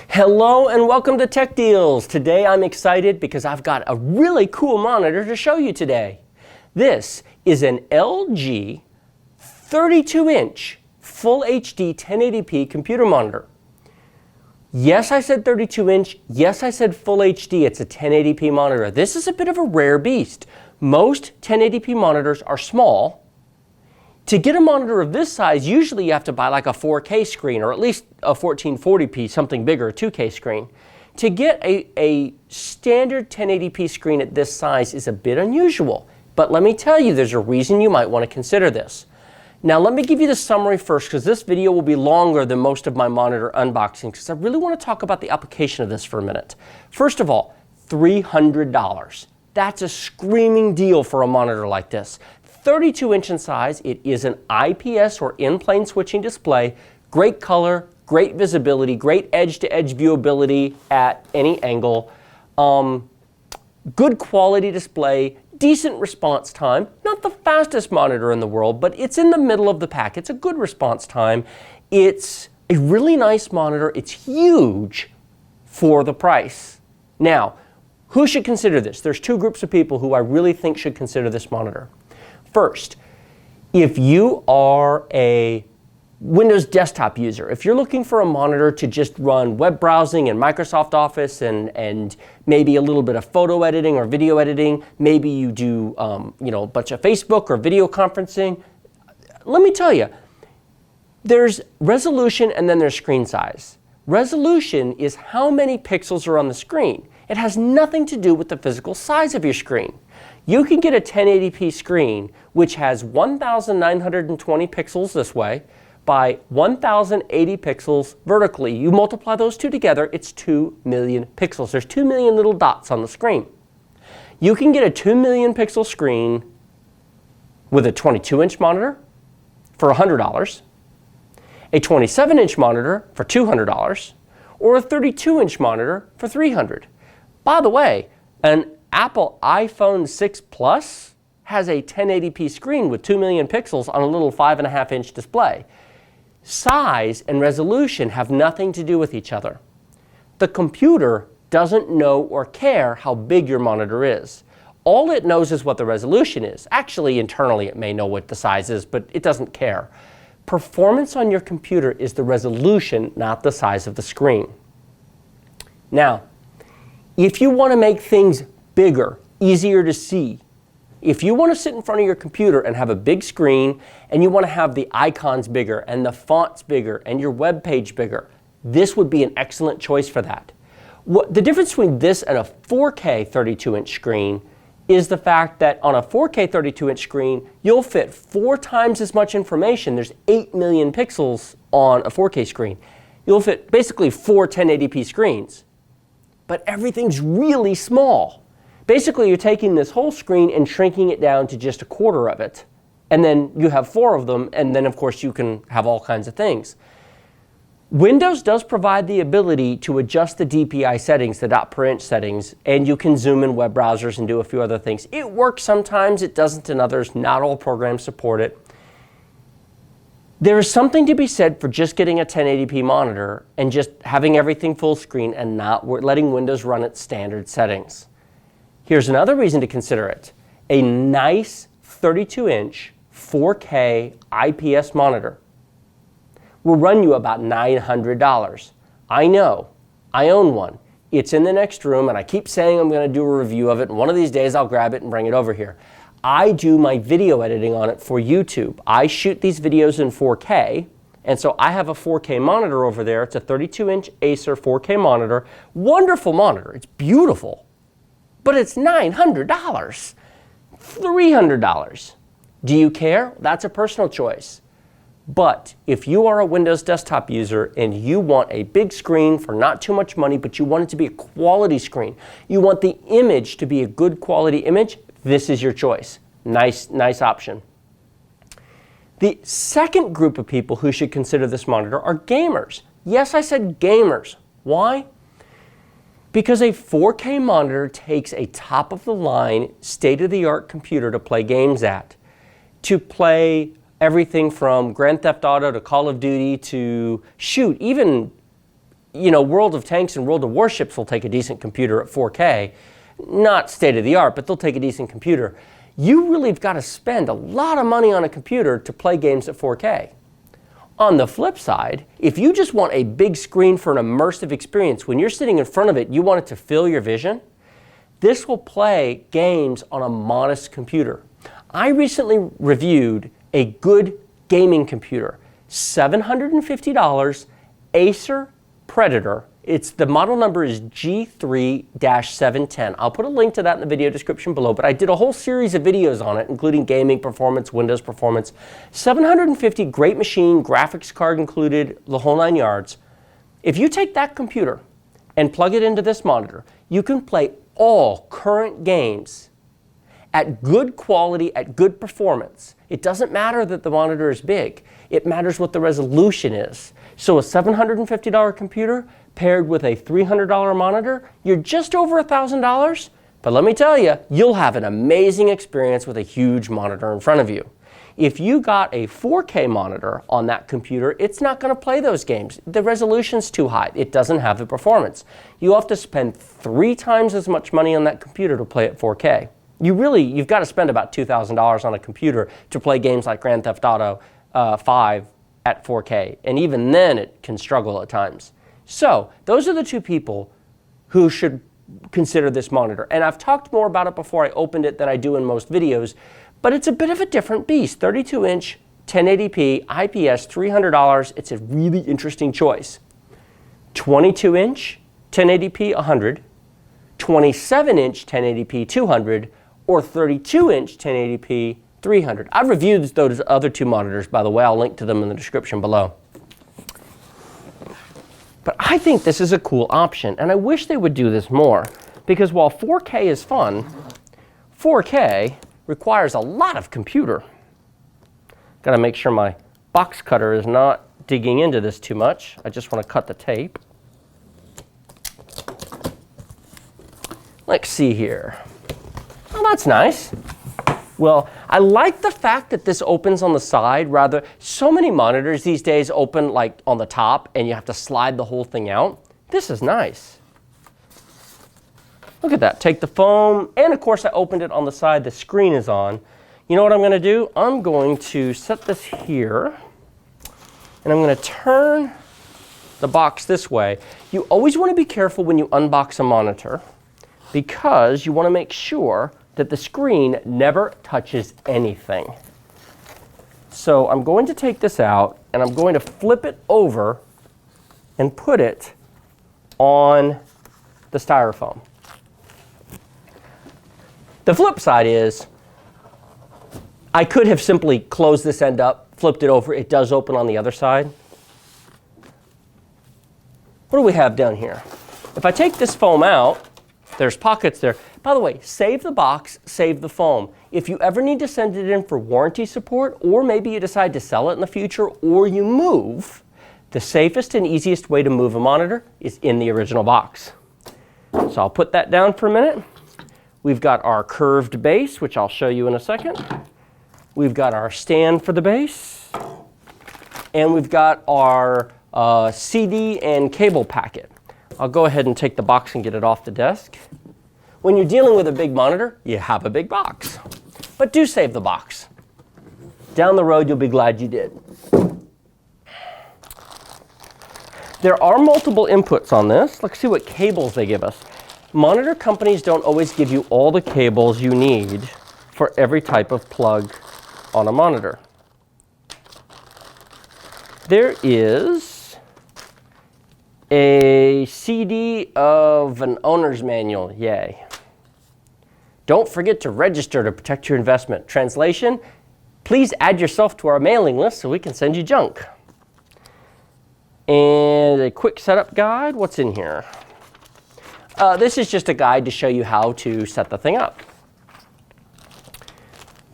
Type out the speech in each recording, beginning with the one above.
Hello and welcome to Tech Deals. Today I'm excited because I've got a really cool monitor to show you today. This is an LG 32-inch Full HD 1080p computer monitor. Yes, I said 32-inch. Yes, I said Full HD. It's a 1080p monitor. This is a bit of a rare beast. Most 1080p monitors are small. To get a monitor of this size, usually you have to buy like a 4K screen or at least a 1440p, something bigger, a 2K screen. To get a standard 1080p screen at this size is a bit unusual. But let me tell you, there's a reason you might want to consider this. Now let me give you the summary first, because this video will be longer than most of my monitor unboxing, because I really want to talk about the application of this for a minute. First of all, $300. That's a screaming deal for a monitor like this. 32-inch in size, it is an IPS or in-plane switching display, great color, great visibility, great edge-to-edge viewability at any angle, good quality display, decent response time, not the fastest monitor in the world, but it's in the middle of the pack. It's a good response time. It's a really nice monitor. It's huge for the price. Now, who should consider this? There's two groups of people who I really think should consider this monitor. First, if you are a Windows desktop user, if you're looking for a monitor to just run web browsing and Microsoft Office and maybe a little bit of photo editing or video editing, maybe you do a bunch of Facebook or video conferencing, let me tell you, there's resolution and then there's screen size. Resolution is how many pixels are on the screen. It has nothing to do with the physical size of your screen. You can get a 1080p screen which has 1,920 pixels this way by 1,080 pixels vertically. You multiply those two together, it's 2 million pixels. There's 2 million little dots on the screen. You can get a 2 million pixel screen with a 22-inch monitor for $100, a 27-inch monitor for $200, or a 32-inch monitor for $300. By the way, an Apple iPhone 6 Plus has a 1080p screen with 2 million pixels on a little 5.5-inch display. Size and resolution have nothing to do with each other. The computer doesn't know or care how big your monitor is. All it knows is what the resolution is. Actually, internally it may know what the size is, but it doesn't care. Performance on your computer is the resolution, not the size of the screen. Now, if you want to make things bigger, easier to see, if you want to sit in front of your computer and have a big screen and you want to have the icons bigger and the fonts bigger and your web page bigger, this would be an excellent choice for that. The difference between this and a 4K 32-inch screen is the fact that on a 4K 32-inch screen, you'll fit 4 times as much information. There's 8 million pixels on a 4K screen. You'll fit basically 4 1080p screens, but everything's really small. Basically, you're taking this whole screen and shrinking it down to just a quarter of it. And then you have 4 of them, and then of course you can have all kinds of things. Windows does provide the ability to adjust the DPI settings, the dot per inch settings, and you can zoom in web browsers and do a few other things. It works sometimes, it doesn't in others. Not all programs support it. There is something to be said for just getting a 1080p monitor and just having everything full screen and not letting Windows run its standard settings. Here's another reason to consider it. A nice 32-inch 4K IPS monitor will run you about $900. I know. I own one. It's in the next room, and I keep saying I'm going to do a review of it, and one of these days I'll grab it and bring it over here. I do my video editing on it for YouTube. I shoot these videos in 4K, and so I have a 4K monitor over there. It's a 32-inch Acer 4K monitor. Wonderful monitor. It's beautiful. But it's $900, $300. Do you care? That's a personal choice. But if you are a Windows desktop user and you want a big screen for not too much money, but you want it to be a quality screen, you want the image to be a good quality image, this is your choice. Nice option. The second group of people who should consider this monitor are gamers. Yes, I said gamers. Why? Because a 4K monitor takes a top-of-the-line, state-of-the-art computer to play games at. To play everything from Grand Theft Auto to Call of Duty to shoot, even you know, World of Tanks and World of Warships will take a decent computer at 4K. Not state of the art, but they'll take a decent computer. You really have got to spend a lot of money on a computer to play games at 4K. On the flip side, if you just want a big screen for an immersive experience, when you're sitting in front of it, you want it to fill your vision, this will play games on a modest computer. I recently reviewed a good gaming computer, $750, Acer Predator. The model number is G3-710. I'll put a link to that in the video description below, but I did a whole series of videos on it, including gaming performance, Windows performance. $750, great machine, graphics card included, the whole 9 yards. If you take that computer and plug it into this monitor, you can play all current games at good quality, at good performance. It doesn't matter that the monitor is big. It matters what the resolution is. So a $750 computer paired with a $300 monitor, you're just over $1,000. But let me tell you, you'll have an amazing experience with a huge monitor in front of you. If you got a 4K monitor on that computer, it's not going to play those games. The resolution's too high. It doesn't have the performance. You have to spend 3 times as much money on that computer to play at 4K. You've got to spend about $2,000 on a computer to play games like Grand Theft Auto 5 at 4K. And even then, it can struggle at times. So those are the 2 people who should consider this monitor. And I've talked more about it before I opened it than I do in most videos, but it's a bit of a different beast. 32-inch, 1080p, IPS, $300. It's a really interesting choice. 22-inch, 1080p, $100. 27-inch, 1080p, $200. Or 32-inch, 1080p, $300. I've reviewed those other 2 monitors, by the way. I'll link to them in the description below. But I think this is a cool option, and I wish they would do this more, because while 4K is fun, 4K requires a lot of computer. Got to make sure my box cutter is not digging into this too much. I just want to cut the tape. Let's see here. Oh, that's nice. Well, I like the fact that this opens on the side rather. So many monitors these days open like on the top and you have to slide the whole thing out. This is nice. Look at that. Take the foam, and of course I opened it on the side the screen is on. You know what I'm going to do? I'm going to set this here, and I'm going to turn the box this way. You always want to be careful when you unbox a monitor, because you want to make sure that the screen never touches anything. So I'm going to take this out, and I'm going to flip it over and put it on the styrofoam. The flip side is, I could have simply closed this end up, flipped it over. It does open on the other side. What do we have down here? If I take this foam out, there's pockets there. By the way, save the box, save the foam. If you ever need to send it in for warranty support, or maybe you decide to sell it in the future, or you move, the safest and easiest way to move a monitor is in the original box. So I'll put that down for a minute. We've got our curved base, which I'll show you in a second. We've got our stand for the base. And we've got our CD and cable packet. I'll go ahead and take the box and get it off the desk. When you're dealing with a big monitor, you have a big box. But do save the box. Down the road, you'll be glad you did. There are multiple inputs on this. Let's see what cables they give us. Monitor companies don't always give you all the cables you need for every type of plug on a monitor. There is a CD of an owner's manual. Yay. Don't forget to register to protect your investment. Translation, please add yourself to our mailing list so we can send you junk. And a quick setup guide. What's in here? This is just a guide to show you how to set the thing up.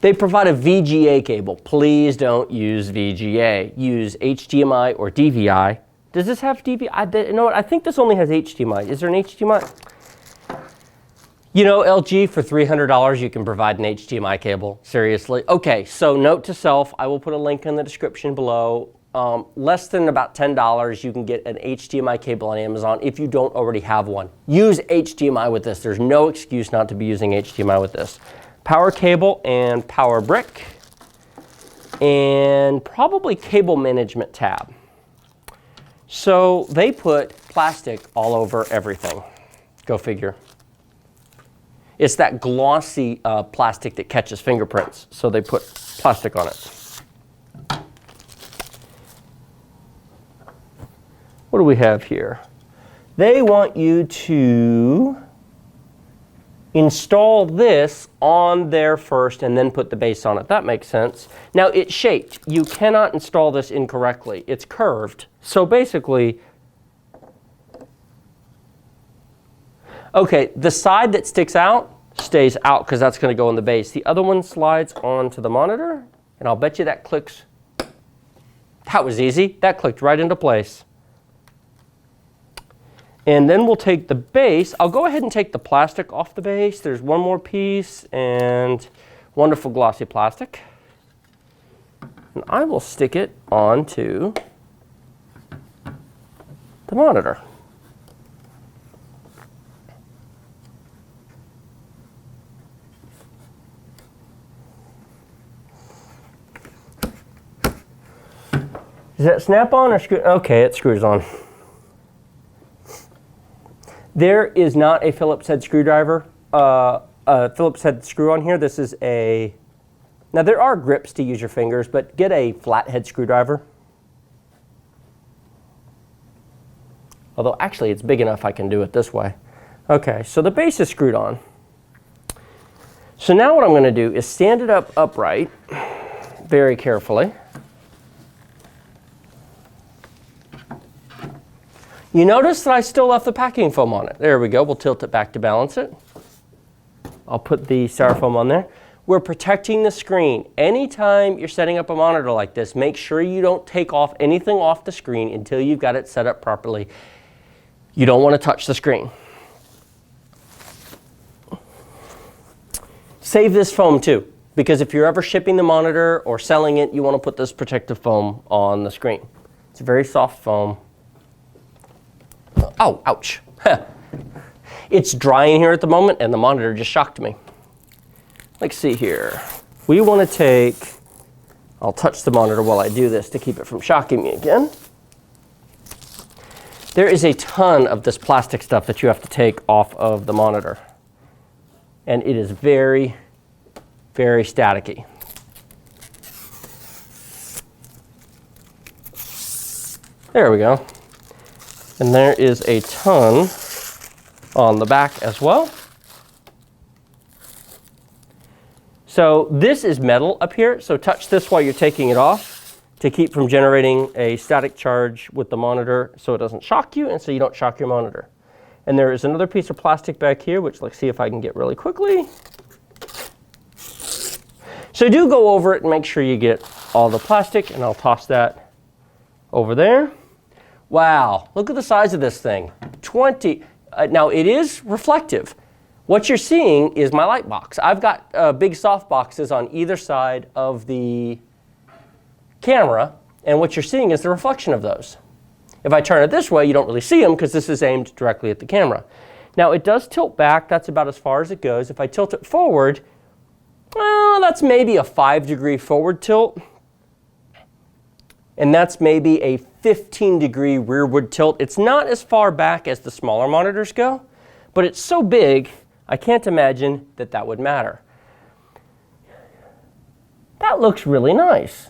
They provide a VGA cable. Please don't use VGA. Use HDMI or DVI. Does this have DVI? You know what? I think this only has HDMI. Is there an HDMI? You know, LG, for $300, you can provide an HDMI cable. Seriously. Okay, so note to self, I will put a link in the description below. less than about $10, you can get an HDMI cable on Amazon if you don't already have one. Use HDMI with this. There's no excuse not to be using HDMI with this. Power cable and power brick, and probably cable management tab. So they put plastic all over everything. Go figure. It's that glossy plastic that catches fingerprints, so they put plastic on it. What do we have here? They want you to install this on there first and then put the base on it. That makes sense. Now, it's shaped. You cannot install this incorrectly. It's curved. So basically, okay, the side that sticks out stays out because that's going to go in the base. The other one slides onto the monitor, and I'll bet you that clicks. That was easy. That clicked right into place. And then we'll take the base. I'll go ahead and take the plastic off the base. There's one more piece and wonderful glossy plastic. And I will stick it onto the monitor. Does that snap on or screw? Okay, it screws on. There is not a Phillips head screwdriver, Phillips head screw on here. This is a, now there are grips to use your fingers, but get a flathead screwdriver. Although actually it's big enough I can do it this way. Okay, so the base is screwed on. So now what I'm going to do is stand it up upright very carefully. You notice that I still left the packing foam on it. There we go. We'll tilt it back to balance it. I'll put the styrofoam on there. We're protecting the screen. Anytime you're setting up a monitor like this, make sure you don't take off anything off the screen until you've got it set up properly. You don't want to touch the screen. Save this foam too, because if you're ever shipping the monitor or selling it, you want to put this protective foam on the screen. It's a very soft foam. Oh, ouch. It's drying here at the moment, and the monitor just shocked me. Let's see here. We want to take, I'll touch the monitor while I do this to keep it from shocking me again. There is a ton of this plastic stuff that you have to take off of the monitor. And it is very, very staticky. There we go. And there is a ton on the back as well. So this is metal up here, so touch this while you're taking it off to keep from generating a static charge with the monitor so it doesn't shock you and so you don't shock your monitor. And there is another piece of plastic back here, which let's see if I can get really quickly. So do go over it and make sure you get all the plastic, and I'll toss that over there. Wow, look at the size of this thing. 20. Now it is reflective. What you're seeing is my light box. I've got big soft boxes on either side of the camera, and what you're seeing is the reflection of those. If I turn it this way, you don't really see them because this is aimed directly at the camera. Now it does tilt back. That's about as far as it goes. If I tilt it forward, well, that's maybe a 5-degree forward tilt. And that's maybe a 15-degree rearward tilt. It's not as far back as the smaller monitors go, but it's so big, I can't imagine that that would matter. That looks really nice.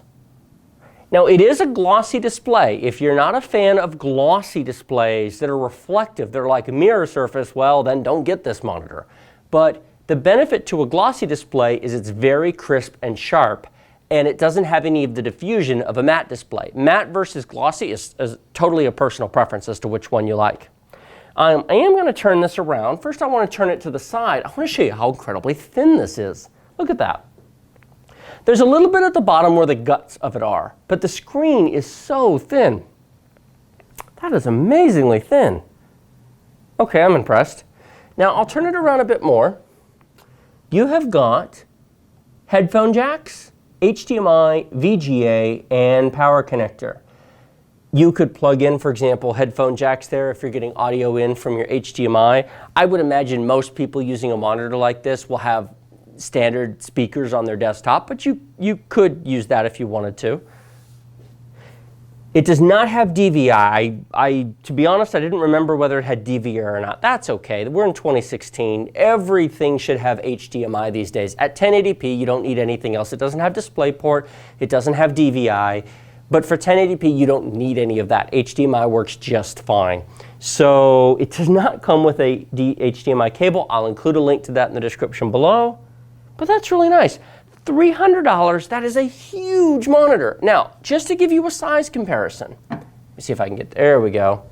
Now, it is a glossy display. If you're not a fan of glossy displays that are reflective, they're like a mirror surface, well, then don't get this monitor. But the benefit to a glossy display is it's very crisp and sharp, and it doesn't have any of the diffusion of a matte display. Matte versus glossy is totally a personal preference as to which one you like. I am going to turn this around. First, I want to turn it to the side. I want to show you how incredibly thin this is. Look at that. There's a little bit at the bottom where the guts of it are, but the screen is so thin. That is amazingly thin. Okay, I'm impressed. Now, I'll turn it around a bit more. You have got headphone jacks, HDMI, VGA, and power connector. You could plug in, for example, headphone jacks there if you're getting audio in from your HDMI. I would imagine most people using a monitor like this will have standard speakers on their desktop, but you could use that if you wanted to. It does not have DVI. To be honest, I didn't remember whether it had DVR or not. That's okay. We're in 2016. Everything should have HDMI these days. At 1080p, you don't need anything else. It doesn't have DisplayPort. It doesn't have DVI. But for 1080p, you don't need any of that. HDMI works just fine. So it does not come with a HDMI cable. I'll include a link to that in the description below. But that's really nice. $300, that is a huge monitor. Now, just to give you a size comparison, let me see if I can get, there we go.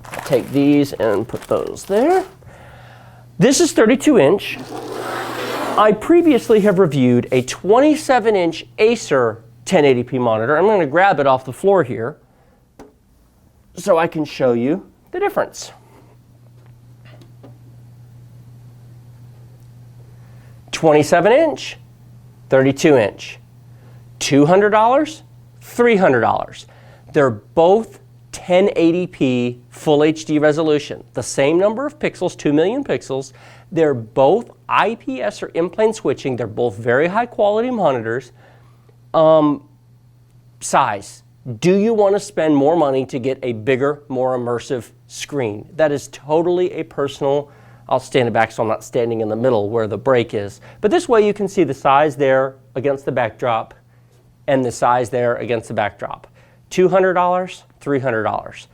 I'll take these and put those there. This is 32-inch. I previously have reviewed a 27-inch Acer 1080p monitor. I'm going to grab it off the floor here so I can show you the difference. 27-inch. 32-inch, $200, $300. They're both 1080p full HD resolution. The same number of pixels, 2 million pixels. They're both IPS or in-plane switching. They're both very high quality monitors. Size. Do you want to spend more money to get a bigger, more immersive screen? That is totally a personal. I'll stand it back so I'm not standing in the middle where the break is. But this way you can see the size there against the backdrop and the size there against the backdrop. $200, $300.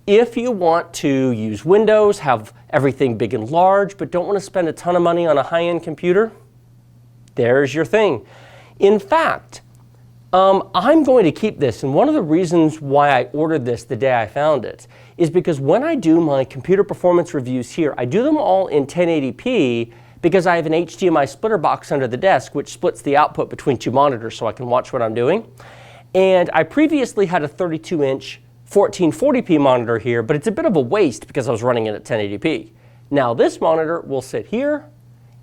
If you want to use Windows, have everything big and large, but don't want to spend a ton of money on a high-end computer, there's your thing. In fact, I'm going to keep this, and one of the reasons why I ordered this the day I found it is because when I do my computer performance reviews here, I do them all in 1080p because I have an HDMI splitter box under the desk which splits the output between two monitors so I can watch what I'm doing. And I previously had a 32-inch 1440p monitor here, but it's a bit of a waste because I was running it at 1080p. Now this monitor will sit here,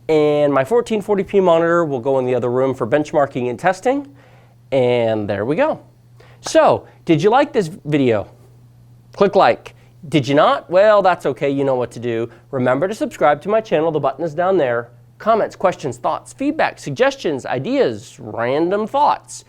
and my 1440p monitor will go in the other room for benchmarking and testing. And there we go. So, did you like this video? Click like. Did you not? Well, that's okay. You know what to do. Remember to subscribe to my channel. The button is down there. Comments, questions, thoughts, feedback, suggestions, ideas, random thoughts.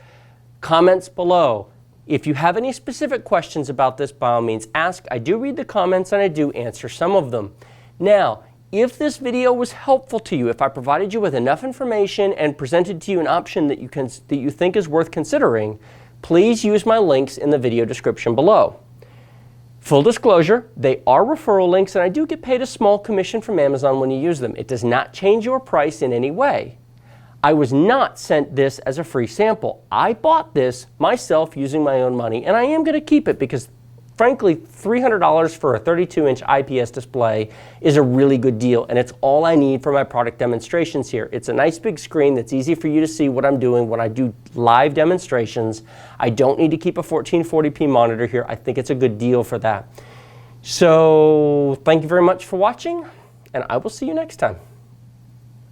Comments below. If you have any specific questions about this, by all means, ask. I do read the comments and I do answer some of them. Now, if this video was helpful to you, if I provided you with enough information and presented to you an option that you think is worth considering, please use my links in the video description below. Full disclosure, they are referral links and I do get paid a small commission from Amazon when you use them. It does not change your price in any way. I was not sent this as a free sample. I bought this myself using my own money, and I am going to keep it because frankly, $300 for a 32-inch IPS display is a really good deal, and it's all I need for my product demonstrations here. It's a nice big screen that's easy for you to see what I'm doing when I do live demonstrations. I don't need to keep a 1440p monitor here. I think it's a good deal for that. So thank you very much for watching, and I will see you next time.